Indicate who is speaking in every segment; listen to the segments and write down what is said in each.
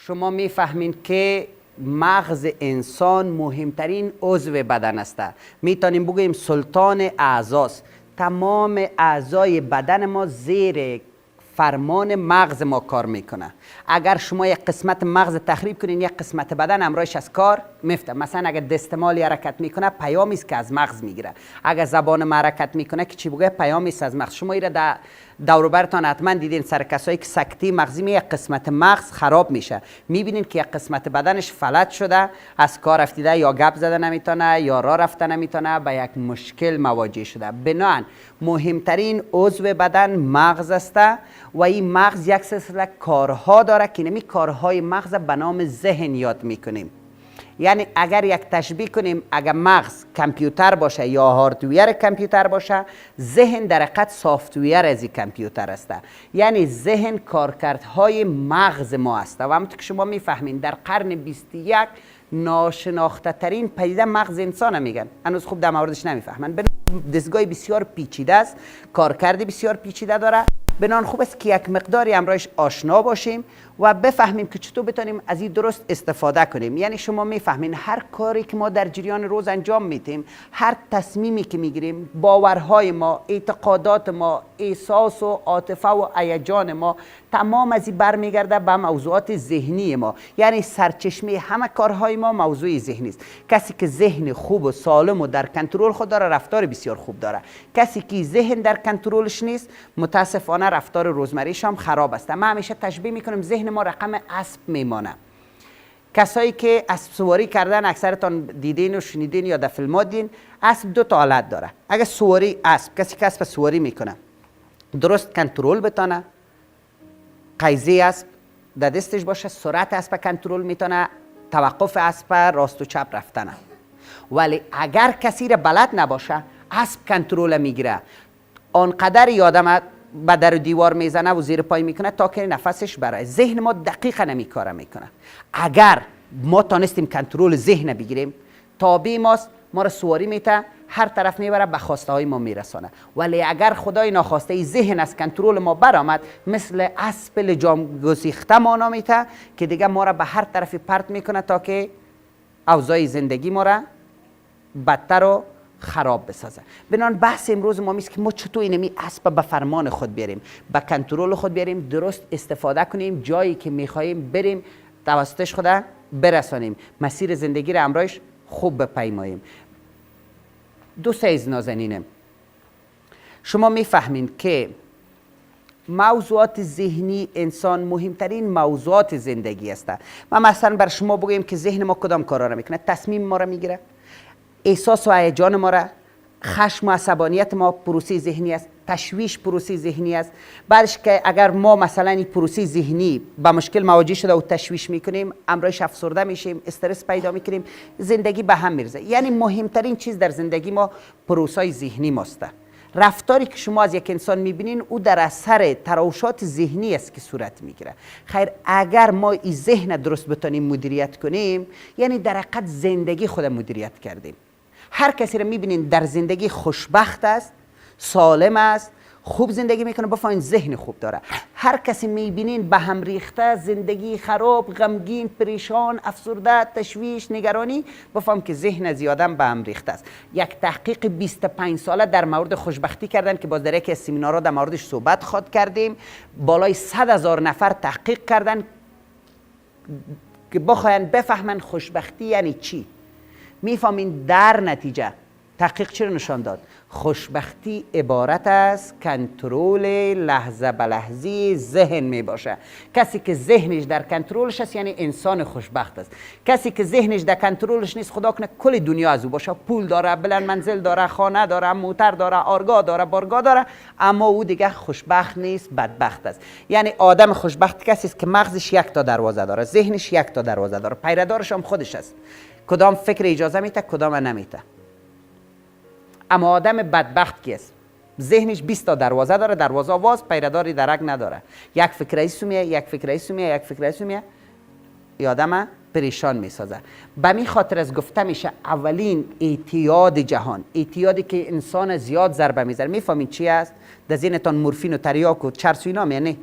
Speaker 1: شما میفهمین که مغز انسان مهمترین عضو بدن است. میتونیم بگوییم سلطان اعضاست. تمام اعضای بدن ما زیر فرمان مغز ما کار میکنه. اگر شما یک قسمت مغز تخریب کنین، یک قسمت بدن امرایش از کار میفته. مثلا اگر دستمالی حرکت میکنه، پیامی است که از مغز میگیره. اگر زبان ما حرکت میکنه که چی بگه، پیامی است از مغز. شما ایره در دور و برتان حتما دیدین، سر کسایی که سکته مغزی می یک قسمت مغز خراب میشه، میبینین که یک قسمت بدنش فلج شده، از کار افتیده، یا گپ زده نمیتونه، یا راه رفته نمیتونه، به یک مشکل مواجه شده. بنابراین مهمترین عضو بدن مغز است و این مغز یک سلسله کارها داره که نمی کارهای مغز به نام ذهن یاد میکنیم. یعنی اگر یک تشبیه کنیم، اگر مغز کامپیوتر باشه یا هاردویر کامپیوتر باشه، ذهن در حقیقت سافتویر از این کامپیوتر است. یعنی ذهن کارکردهای مغز ما است. و همونطور که شما میفهمین در قرن 21 ناشناخته ترین پدیده مغز انسان میگن. هنوز خوب در موردش نمیفهمن. دستگاه بسیار پیچیده است، کارکرد بسیار پیچیده داره. بنان خوب است که یک مقداری امرایش آشنا باشیم و بفهمیم که چطور بتونیم از این درست استفاده کنیم. یعنی شما میفهمین هر کاری که ما در جریان روز انجام میدیم، هر تصمیمی که میگیریم، باورهای ما، اعتقادات ما، احساس و عاطفه و هیجان ما، تمام از این برمیگرده به موضوعات ذهنی ما. یعنی سرچشمه همه کارهای ما موضوع ذهنی است. کسی که ذهن خوب و سالم و در کنترل خود داره، رفتار بسیار خوب داره. کسی که ذهن در کنترلش نیست، متاسفانه رفتار روزمریش هم خراب است. ما همیشه تشبیه میکنیم ذهن ما رقم اسب میمانه. کسایی که اسب سواری کردن، اکثرتان دیدین و شنیدین یا در فیلم ها دیدین، اسب دو تا حالت داره. اگه سواری اسب، کسی که اسب سواری میکنه درست کنترل بتونه، قیزه اسب در دستش باشه، سرعت اسب کنترل میتونه، توقف اسب راست و چپ رفتنه. ولی اگر کسی را بلد نباشه، اسب کنترل میگیره، آنقدر یادم به در دیوار میزنه و زیر پای میکنه تا که نفسش برای. ذهن ما دقیقا نمیکاره میکنه. اگر ما تانستیم کنترل ذهن بگیریم، تابع ماست، ما را سواری میته، هر طرف میبره، به خواسته های ما میرسانه. ولی اگر خدای ناخواسته ذهن از کنترل ما برآمد، مثل اسب لجام گسیخته مانا میته که دیگه ما را به هر طرف پرت میکنه تا که اوضاع زندگی ما را بدتر و خراب بسازه. بنان بحث امروز ما میست که ما چطور اینمی اسب به فرمان خود بیاریم، به کنترل خود بیاریم، درست استفاده کنیم، جایی که میخواهیم بریم توسطش خود برسانیم، مسیر زندگی را امرایش خوب بپیماییم. دوست عزیز نازنینم، شما میفهمین که موضوعات ذهنی انسان مهمترین موضوعات زندگی است. ما مثلا بر شما بگویم که ذهن ما کدام کارا را میکنه؟ تصمیم ما را میگیره، احساس و هیجان ما را، خشم و عصبانیت ما پروسه ذهنی است، تشویش پروسه ذهنی است. بعدش که اگر ما مثلا این پروسه ذهنی با مشکل مواجه شده و تشویش میکنیم، امرایش افسرده میشیم، استرس پیدا میکنیم، زندگی به هم میرزه. یعنی مهمترین چیز در زندگی ما پروسه ذهنی ماست. رفتاری که شما از یک انسان میبینین، او در اثر تراوشات ذهنی است که صورت میگیره. خیر، اگر ما این ذهن درست بتونیم مدیریت کنیم، یعنی در حقیقت زندگی خود مدیریت کردیم. هر کسی رو میبینین در زندگی خوشبخت است، سالم است، خوب زندگی میکنه، بفهمین ذهن خوب داره. هر کسی میبینین به هم ریخته، زندگی خراب، غمگین، پریشان، افسرده، تشویش، نگرانی، بفهم که ذهن زیادم به هم ریخته است. یک تحقیق 25 ساله در مورد خوشبختی کردن که باز در یکی از سمینارها در موردش صحبت خواد کردیم. بالای 100,000 نفر تحقیق کردن که بخواین بفهمن خوشبختی یعنی چی. میفهمین در نتیجه تحقیق چی رو نشان داد؟ خوشبختی عبارت از کنترل لحظه به لحظه ذهن می باشه. کسی که ذهنش در کنترلش است یعنی انسان خوشبخت است. کسی که ذهنش در کنترلش نیست، خدا کنه کل دنیا از او باشه، پول داره، بلند منزل داره، خانه داره، موتر داره، آرگاه داره، بارگاه داره، اما او دیگه خوشبخت نیست، بدبخت است. یعنی آدم خوشبخت کسی است که مغزش یک تا دروازه داره، ذهنش یک تا دروازه داره، پیردارش هم خودش است. کدام فکر اجازه میته، کدام نمیته. اما آدم بدبخت کیست؟ ذهنش 20 تا دروازه داره، دروازه واز، پیرداری درک نداره. یک فکر ایسو میه، یک فکر ایسو میه، یک فکر ایسو میه، این آدم پریشان میسازه. به می خاطر از گفته میشه اولین اعتیاد جهان، اعتیادی که انسان زیاد ضربه میزنه. میفهمین چی است؟ در ذهنتان مورفین و تریاک و چرس و اینا میه؟ نه.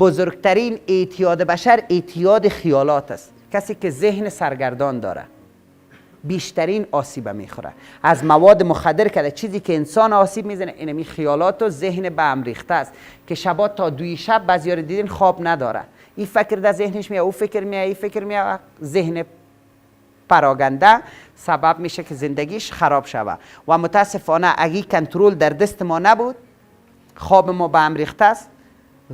Speaker 1: بزرگترین اعتیاد بشر اعتیاد خیالات است. کسی که ذهن سرگردان داره بیشترین آسیب میخوره. از مواد مخدر کرده چیزی که انسان آسیب میزنه اینمی خیالات و ذهن به هم ریخته است که شبا تا 2 شب بعضیا رو دیدین خواب نداره. این فکر در ذهنش میاد، او فکر میاد، این فکر میاد. ذهن پراگنده سبب میشه که زندگیش خراب شود و متاسفانه اگه کنترل در دست ما نبود، خواب ما به هم ریخته است،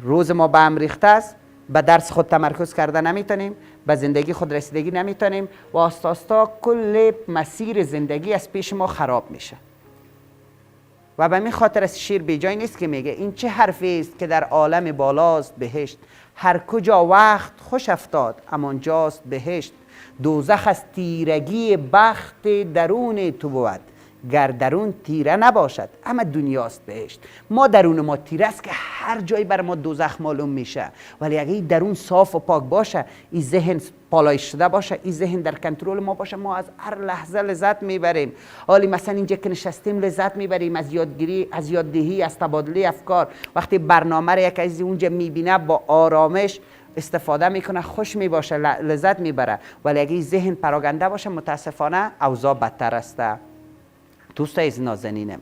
Speaker 1: روز ما به هم ریخته است، به درس خود تمرکز کرده نمیتونیم، به زندگی خود رسیدگی نمیتونیم و آستا کل مسیر زندگی از پیش ما خراب میشه. و به این خاطر از شیر بی جای نیست که میگه این چه حرفی است که در عالم بالاست بهشت، هر کجا وقت خوش افتاد همانجاست بهشت. دوزخ از تیرگی بخت درون تو بود، گر درون تیره نباشد اما دنیاست بهشت. ما درون ما تیره است که هر جایی بر ما دوزخ معلوم میشه، ولی اگه این درون صاف و پاک باشه، این ذهن پالایش شده باشه، این ذهن در کنترل ما باشه، ما از هر لحظه لذت میبریم. حالی مثلا اینجا که نشستیم لذت میبریم از یادگیری، از یاددهی، از تبادله افکار. وقتی برنامه را یک از اونجا میبینه با آرامش استفاده میکنه، خوش میباشه، لذت میبره. ولی اگه ذهن پراگنده باشه متاسفانه اوضاع بدتر است. دوستای از نازنینم،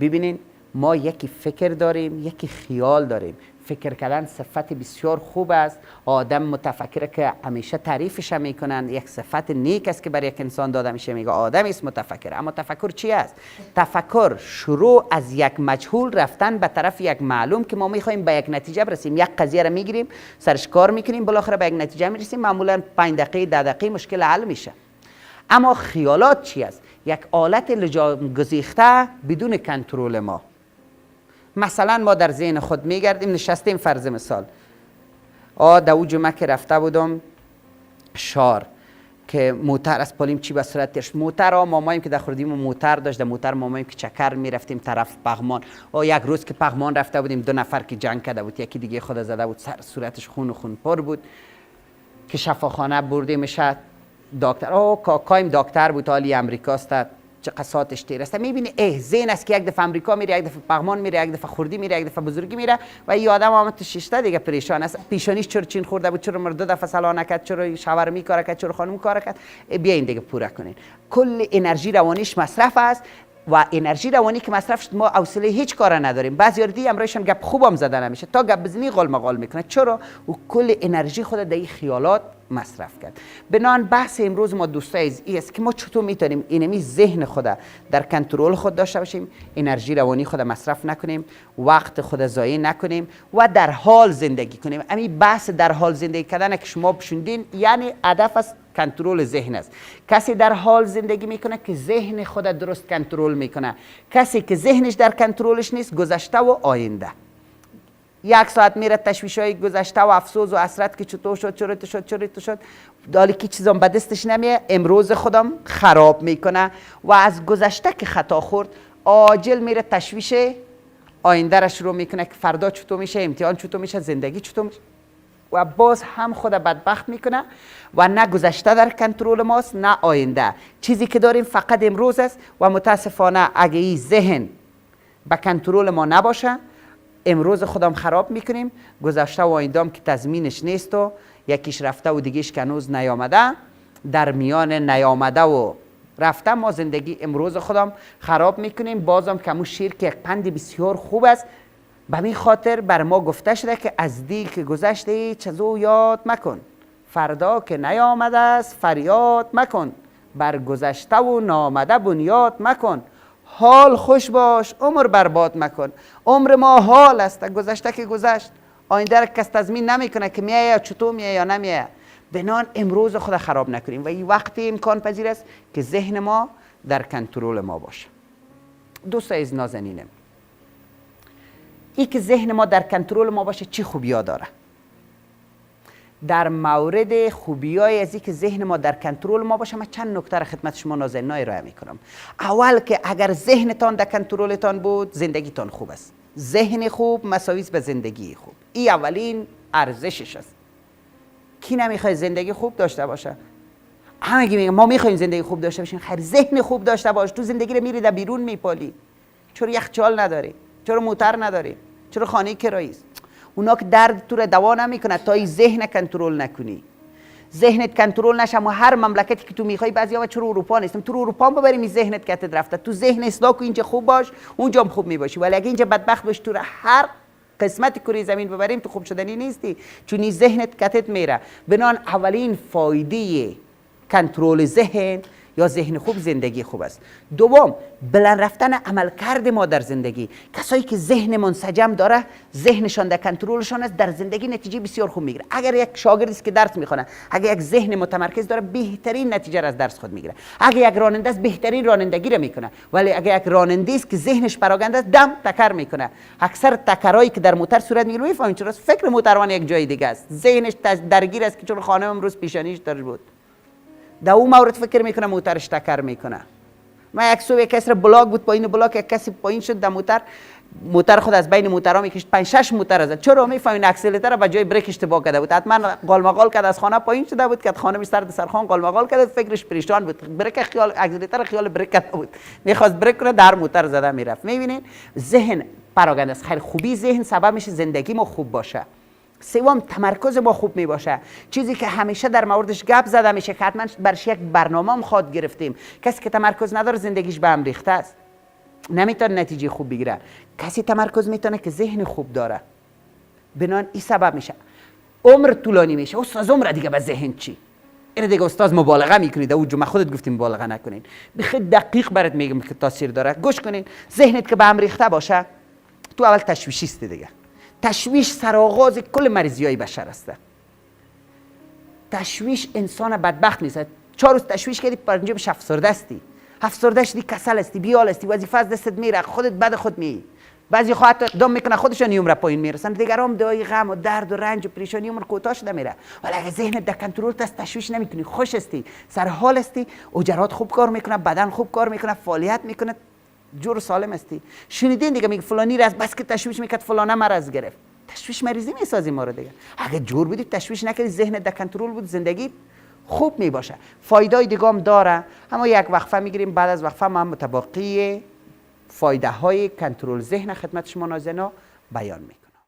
Speaker 1: ببینین ما یکی فکر داریم، یکی خیال داریم. فکر کردن صفت بسیار خوب است. آدم متفکر که همیشه تعریفش میکنن، یک صفت نیک است که برای یک انسان داده میشه، میگه آدم است متفکر. اما تفکر چی است؟ تفکر شروع از یک مجهول رفتن به طرف یک معلوم که ما میخوایم به یک نتیجه برسیم. یک قضیه را میگیریم، سرش کار میکنیم، بالاخره به یک نتیجه میرسیم. معمولا 5 دقیقه 10 دقیقه مشکل حل میشه. اما خیالات چی است؟ یک آلت لجام گسیخته بدون کنترل ما. مثلا ما در ذهن خود میگردیم، نشستیم، فرض مثال در او جمعه که رفته بودم شار که موتر از پالیم چی به صورت ترش موتر ماماییم که در خوردیم موتر داشت، در موتر ماماییم که چکر میرفتیم طرف پغمان. یک روز که پغمان رفته بودیم 2 نفر که جنگ کرده بود، یکی دیگه خود زده بود، سر صورتش خون پر بود که شفاخانه بردیم میشه. دکتر کاکایم دکتر بود، حالی امریکاست، چه قساتش تیر است. میبینی ذهن است که یک دفعه امریکا میره، یک دفعه پغمان میره، یک دفعه خوردی میره، یک دفعه بزرگی میره و این آدم آمد تو شیشته دیگه پریشان است. پیشانیش چرا چین خورده بود، چرا مرد 2 دفعه سلا نکرد، چرا شاور میکاره کرد، چرا خانم کار کرد. بیاین دیگه پورا کنین. کل انرژی روانیش مصرف است و انرژی روانی که مصرف شد ما حوصله هیچ کار نداریم. بعضی دیگه امرایشان گپ خوبم زده نمیشه، تا گپ بزنی قال مقال میکنه. چرا؟ و کل انرژی خود در این خیالات مصرف کرد. بنان بحث امروز ما دوستای این است که ما چطور میتونیم اینمی ذهن خود در کنترل خود داشته باشیم، انرژی روانی خود مصرف نکنیم، وقت خود ضایع نکنیم و در حال زندگی کنیم. همین بحث در حال زندگی کردن که شما بشوندین یعنی هدف از کنترل ذهن است. کسی در حال زندگی میکنه که ذهن خود درست کنترل میکنه. کسی که ذهنش در کنترلش نیست، گذشته و آینده. 1 ساعت میره تشویش‌های گذشته و افسوس و حسرت که چطور شد، چرا تو شد، دالی که چیزام به دستش نمیه، امروز خودم خراب میکنه و از گذشته که خطا خورد عاجل میره تشویش آینده را شروع میکنه که فردا چطور میشه، امتحان چطور میشه، زندگی چطور میشه و باز هم خود بدبخت میکنه و نه گذشته در کنترل ماست نه آینده. چیزی که داریم فقط امروز است و متاسفانه اگه این ذهن به کنترل ما نباشه امروز خودم خراب میکنیم، گذشته و آینده‌ام که تضمینش نیست و یکیش رفته و دیگهش که هنوز نیامده، در میان نیامده و رفته ما زندگی امروز خودم خراب میکنیم. بازم که همون شیر که یک پند بسیار خوب است، به این خاطر بر ما گفته شده که از دی که گذشته چیزو یاد مکن، فردا که نیامده است فریاد مکن، بر گذشته و نامده بنیاد مکن، حال خوش باش عمر برباد مکن. عمر ما حال است، گذشته که گذشت، آینده را کس تضمین نمیکنه که میایه یا چطور میایه یا نمیایه. بنان امروز خود خراب نکنیم و این وقتی امکان پذیر است که ذهن ما در کنترل ما باشه. دوستای از نازنینم، این که ذهن ما در کنترل ما باشه چی خوبیا داره؟ در مورد خوبیای از این که ذهن ما در کنترل ما باشه، من چند نکته را خدمت شما نازنینان ارائه میکنم. اول که اگر ذهنتان در کنترلتان بود، زندگیتان خوب است. ذهن خوب مساوی است به زندگی خوب. این اولین ارزشش است. کی نمیخواد زندگی خوب داشته باشه؟ همه میگن ما میخوایم زندگی خوب داشته باشیم. خیر، ذهن خوب داشته باش، تو زندگی رو میری در بیرون میپالی. چرا یخچال نداری؟ چرا موتر نداری؟ چرا خانه کرایی است؟ اونا که درد تو را دوا نمیکنه تا این ذهن کنترل نکنی. ذهنت کنترل نشه. و هر مملکتی که تو میخوای، بعضیا چرا اروپا نیستم، تو اروپا ببریم این ذهنت کتت رفته. تو ذهن اصلاح کو، اینجا خوب باش، اونجا هم خوب میباشی. ولی اگه اینجا بدبخت باشی، تو هر قسمت کره زمین ببریم تو خوب شدنی نیستی، چون این ذهنت کتت میره. بنان اولین فایده کنترل ذهن یا ذهن خوب زندگی خوب است. دوم، بلند رفتن عملکرد ما در زندگی. کسایی که ذهن منسجم داره، ذهنشان در کنترلشان است، در زندگی نتیجه بسیار خوب میگیره. اگر یک شاگردی است که درس میخونه، اگر یک ذهن متمرکز داره، بهترین نتیجه را از درس خود میگیره. اگر یک راننده است، بهترین رانندگی را میکنه. ولی اگر یک راننده است که ذهنش پراکنده است، دم تکر میکنه. اکثر تکرایی که در موتور صورت میگیره، میفهمین چرا؟ فکر موتروان یک جای دیگه است، ذهنش درگیر است که چون خانم امروز پیشانیش در بود، در اون مورد فکر میکنه موترش تکر میکنه. من یک صبح یک کسی بلاک بود، پایین بلاک یک کسی پایین شد در موتر خود از بین موترها میکشید، 5-6 موتر از. چرا؟ میفهمین اکسلراتور را به جای بریک اشتباه کرده بود. حتما قالمقال کرد، از خانه پایین شده بود که خانم سر سرخان قالمقال کرد، فکرش پریشان بود. بریک خیال، اکسلراتور خیال بریک کرده بود، میخواست بریک کنه، در موتر زده میرفت. میبینین ذهن پراکنده است. خیر، خوبی ذهن سبب میشه زندگی ما خوب باشه. سوم، تمرکز ما خوب می باشه. چیزی که همیشه در موردش گپ زده میشه که حتما برش یک برنامه هم خواد گرفتیم. کسی که تمرکز نداره زندگیش به هم ریخته است، نمیتونه نتیجه خوب بگیره. کسی تمرکز میتونه که ذهن خوب داره. بنان این سبب میشه عمر طولانی میشه. استاد عمر دیگه به ذهن چی؟ این دیگه استاد مبالغه میکنید. او جمعه خودت گفتیم مبالغه نکنین. بخیر دقیق برات میگم که تاثیر داره. گوش کنین. ذهنت که به هم ریخته باشه، تو اول تشویشی است دیگه. تشویش سرآغاز کل مریضی‌های بشر است. تشویش انسان بدبخت نیست. 4 روز تشویش کردی، پنجمش افسرده استی. افسرده شدی، کسل استی، بیال استی، وظیفه از دستت میره، خودت بد خود می. بعضی خواهد اقدام میکنه خودشون عمر پایین میرسن، دیگران دای غم و درد و رنج و پریشانی عمر کوتاه شده میره. ولی اگه ذهنت در کنترل است، تشویش نمیکنی، خوش استی، سر حال استی، اجرات خوب کار میکنه، بدن خوب کار میکنه، فعالیت میکنه، جور سالم استی. شنیدین دیگه میگه فلانی راست بس که تشویش میکرد فلانه مرض گرفت. تشویش مریضی میسازی ما رو دیگه. اگه جور بودی تشویش نکردی، ذهنت در کنترل بود، زندگی خوب میباشه. فایدهای دیگه هم داره، اما یک وقفه میگیریم. بعد از وقفه ما متباقی فایده های کنترل ذهن خدمت شما ناظرین بیان میکنم.